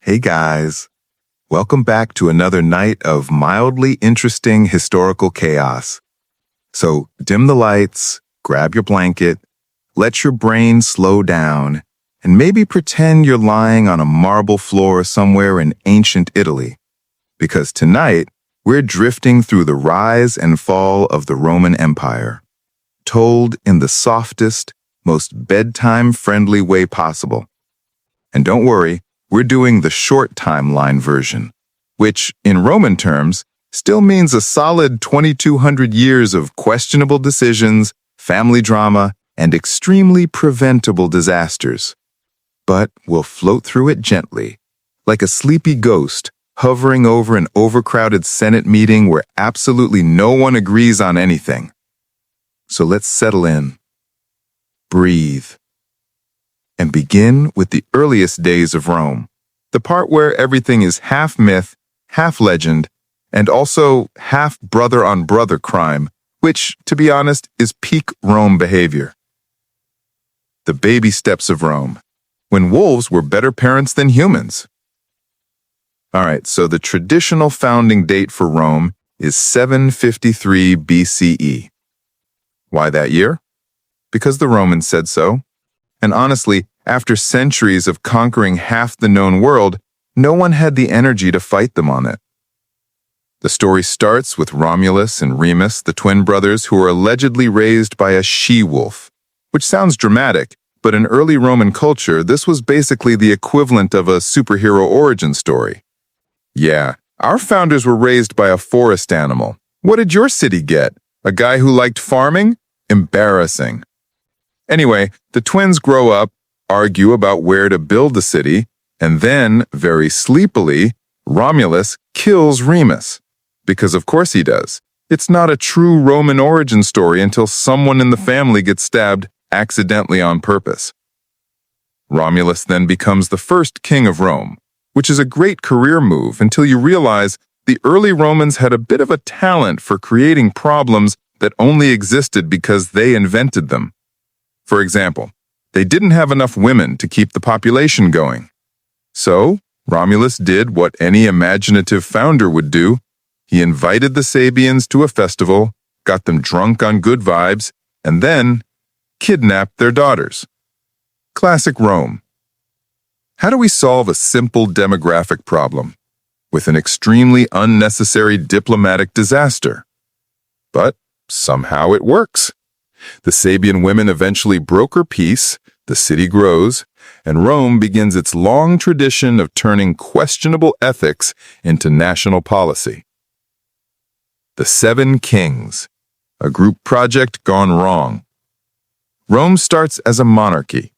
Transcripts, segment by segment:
Hey guys, welcome back to another night of mildly interesting historical chaos. So dim the lights, grab your blanket, let your brain slow down, and maybe pretend you're lying on a marble floor somewhere in ancient Italy. Because tonight, we're drifting through the rise and fall of the Roman Empire, told in the softest, most bedtime-friendly way possible. And don't worry, we're doing the short timeline version, which, in Roman terms, still means a solid 2,200 years of questionable decisions, family drama, and extremely preventable disasters. But we'll float through it gently, like a sleepy ghost hovering over an overcrowded Senate meeting where absolutely no one agrees on anything. So let's settle in, breathe, and begin with the earliest days of Rome, the part where everything is half myth, half legend, and also half brother-on-brother crime, which, to be honest, is peak Rome behavior. The baby steps of Rome, when wolves were better parents than humans. All right, so the traditional founding date for Rome is 753 BCE. Why that year? Because the Romans said so. And honestly, after centuries of conquering half the known world, no one had the energy to fight them on it. The story starts with Romulus and Remus, the twin brothers who were allegedly raised by a she-wolf, which sounds dramatic, but in early Roman culture, this was basically the equivalent of a superhero origin story. Yeah, our founders were raised by a forest animal. What did your city get? A guy who liked farming? Embarrassing. Anyway, the twins grow up, argue about where to build the city, and then, very sleepily, Romulus kills Remus. Because of course he does. It's not a true Roman origin story until someone in the family gets stabbed accidentally on purpose. Romulus then becomes the first king of Rome, which is a great career move until you realize the early Romans had a bit of a talent for creating problems that only existed because they invented them. For example, they didn't have enough women to keep the population going. So, Romulus did what any imaginative founder would do. He invited the Sabians to a festival, got them drunk on good vibes, and then kidnapped their daughters. Classic Rome. How do we solve a simple demographic problem? With an extremely unnecessary diplomatic disaster. But somehow it works. The Sabian women eventually broker peace, the city grows, and Rome begins its long tradition of turning questionable ethics into national policy. The Seven Kings, a group project gone wrong. Rome starts as a monarchy,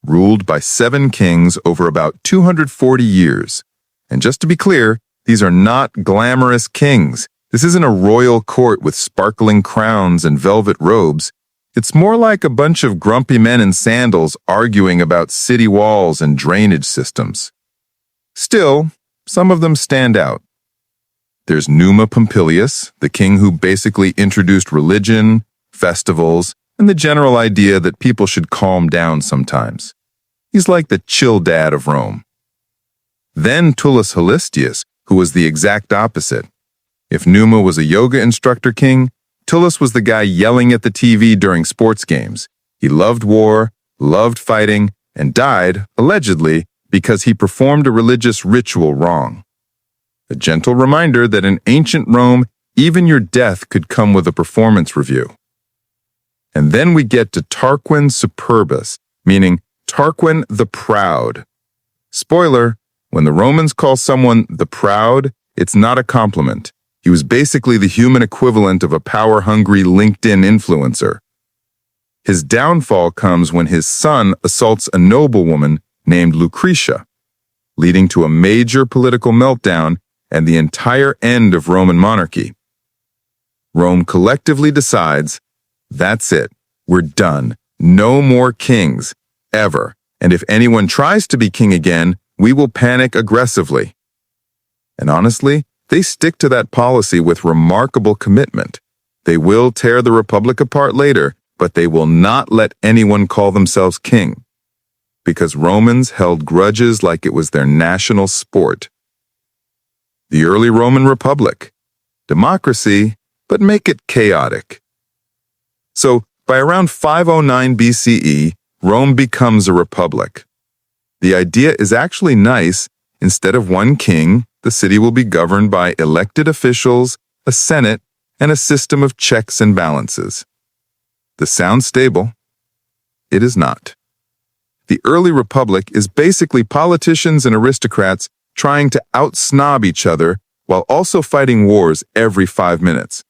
ruled by 7 kings over about 240 years. And just to be clear, these are not glamorous kings. This isn't a royal court with sparkling crowns and velvet robes. It's more like a bunch of grumpy men in sandals arguing about city walls and drainage systems. Still, some of them stand out. There's Numa Pompilius, the king who basically introduced religion, festivals, and the general idea that people should calm down sometimes. He's like the chill dad of Rome. Then Tullus Holistius, who was the exact opposite. If Numa was a yoga instructor king, Tullus was the guy yelling at the TV during sports games. He loved war, loved fighting, and died, allegedly, because he performed a religious ritual wrong. A gentle reminder that in ancient Rome, even your death could come with a performance review. And then we get to Tarquin Superbus, meaning Tarquin the Proud. Spoiler, when the Romans call someone the Proud, it's not a compliment. He was basically the human equivalent of a power-hungry LinkedIn influencer. His downfall comes when his son assaults a noblewoman named Lucretia, leading to a major political meltdown and the entire end of Roman monarchy. Rome collectively decides, that's it, we're done, no more kings, ever, and if anyone tries to be king again, we will panic aggressively. And honestly, they stick to that policy with remarkable commitment. They will tear the republic apart later, but they will not let anyone call themselves king. because Romans held grudges like it was their national sport. The early Roman Republic. Democracy, but make it chaotic. So, by around 509 BCE, Rome becomes a republic. The idea is actually nice. Instead of one king, the city will be governed by elected officials, a senate, and a system of checks and balances. This sounds stable. It is not. The early republic is basically politicians and aristocrats trying to out-snob each other while also fighting wars every 5 minutes.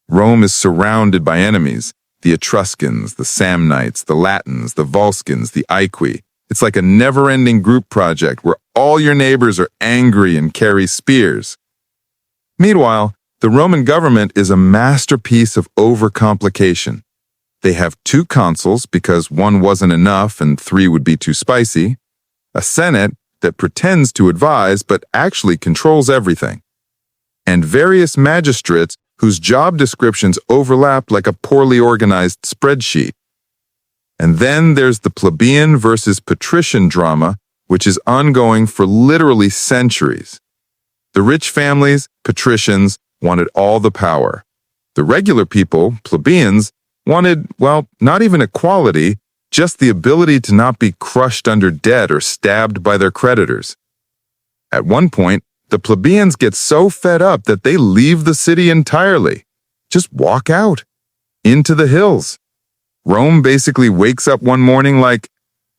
Rome is surrounded by enemies, the Etruscans, the Samnites, the Latins, the Volscians, the Aequi. It's like a never-ending group project where all your neighbors are angry and carry spears. Meanwhile, the Roman government is a masterpiece of overcomplication. They have 2 consuls because 1 wasn't enough and 3 would be too spicy, a senate that pretends to advise but actually controls everything, and various magistrates whose job descriptions overlap like a poorly organized spreadsheet. And then there's the plebeian versus patrician drama, which is ongoing for literally centuries. The rich families, patricians, wanted all the power. The regular people, plebeians, wanted, well, not even equality, just the ability to not be crushed under debt or stabbed by their creditors. At one point, the plebeians get so fed up that they leave the city entirely. Just walk out, into the hills. Rome basically wakes up one morning like,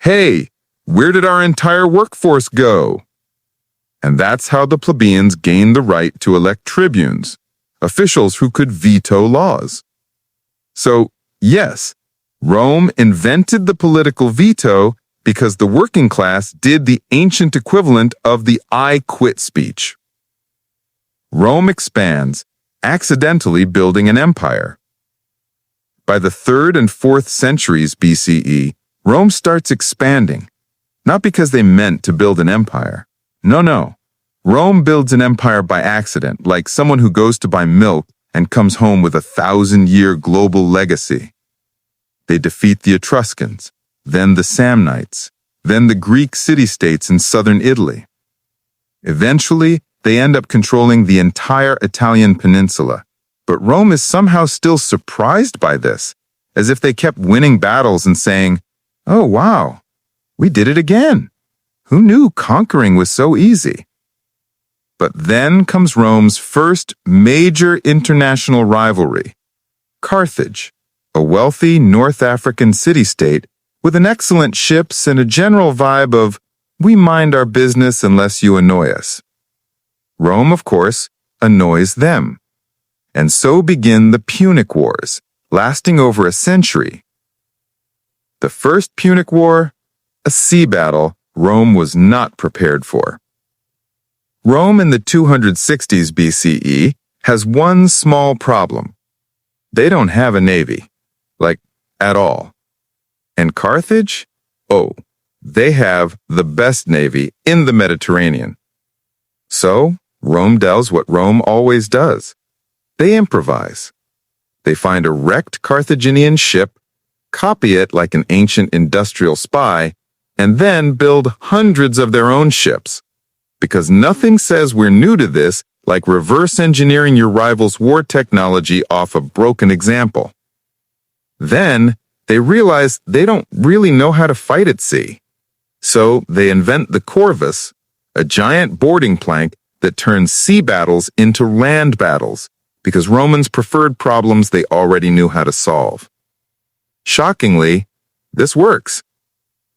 hey, where did our entire workforce go? And that's how the plebeians gained the right to elect tribunes, officials who could veto laws. So, yes, Rome invented the political veto because the working class did the ancient equivalent of the I quit speech. Rome expands, accidentally building an empire. By the 3rd and 4th centuries BCE, Rome starts expanding, not because they meant to build an empire. No. Rome builds an empire by accident, like someone who goes to buy milk and comes home with a 1,000-year global legacy. They defeat the Etruscans, then the Samnites, then the Greek city-states in southern Italy. Eventually, they end up controlling the entire Italian peninsula, but Rome is somehow still surprised by this, as if they kept winning battles and saying, oh wow, we did it again. Who knew conquering was so easy? But then comes Rome's first major international rivalry, Carthage, a wealthy North African city-state with an excellent ships and a general vibe of, we mind our business unless you annoy us. Rome, of course, annoys them. And so begin the Punic Wars, lasting over a century. The First Punic War, a sea battle Rome was not prepared for. Rome in the 260s BCE has one small problem. They don't have a navy, like, at all. And Carthage? Oh, they have the best navy in the Mediterranean. So, Rome does what Rome always does. They improvise. They find a wrecked Carthaginian ship, copy it like an ancient industrial spy, and then build hundreds of their own ships. Because nothing says we're new to this like reverse engineering your rival's war technology off a broken example. Then, they realize they don't really know how to fight at sea. So they invent the corvus, a giant boarding plank that turns sea battles into land battles, because Romans preferred problems they already knew how to solve. Shockingly, this works.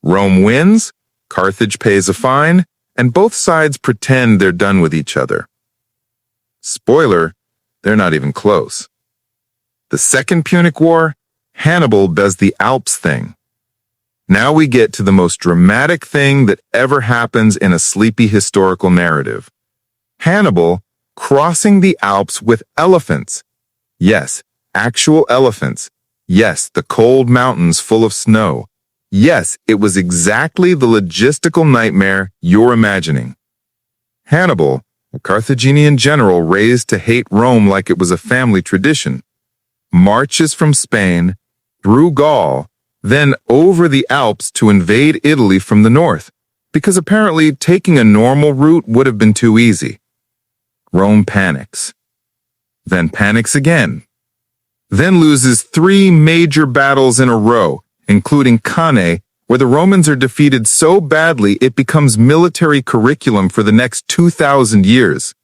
Rome wins, Carthage pays a fine, and both sides pretend they're done with each other. Spoiler, they're not even close. The Second Punic War, Hannibal does the Alps thing. Now we get to the most dramatic thing that ever happens in a sleepy historical narrative. Hannibal crossing the Alps with elephants. Yes, actual elephants. Yes, the cold mountains full of snow. Yes, it was exactly the logistical nightmare you're imagining. Hannibal, a Carthaginian general raised to hate Rome like it was a family tradition, marches from Spain, through Gaul, then over the Alps to invade Italy from the north, because apparently taking a normal route would have been too easy. Rome panics. Then panics again. Then loses 3 major battles in a row, including Cannae, where the Romans are defeated so badly it becomes military curriculum for the next 2,000 years.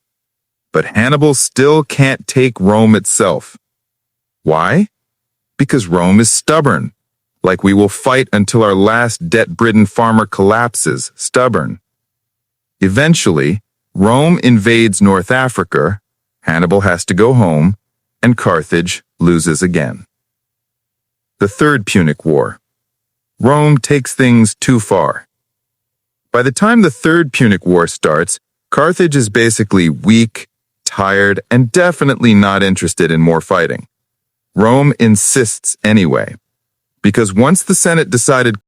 But Hannibal still can't take Rome itself. Why? Because Rome is stubborn. Like we will fight until our last debt-ridden farmer collapses, stubborn. Eventually, Rome invades North Africa, Hannibal has to go home, and Carthage loses again. The Third Punic War. Rome takes things too far. By the time the Third Punic War starts, Carthage is basically weak, tired, and definitely not interested in more fighting. Rome insists anyway, because once the Senate decided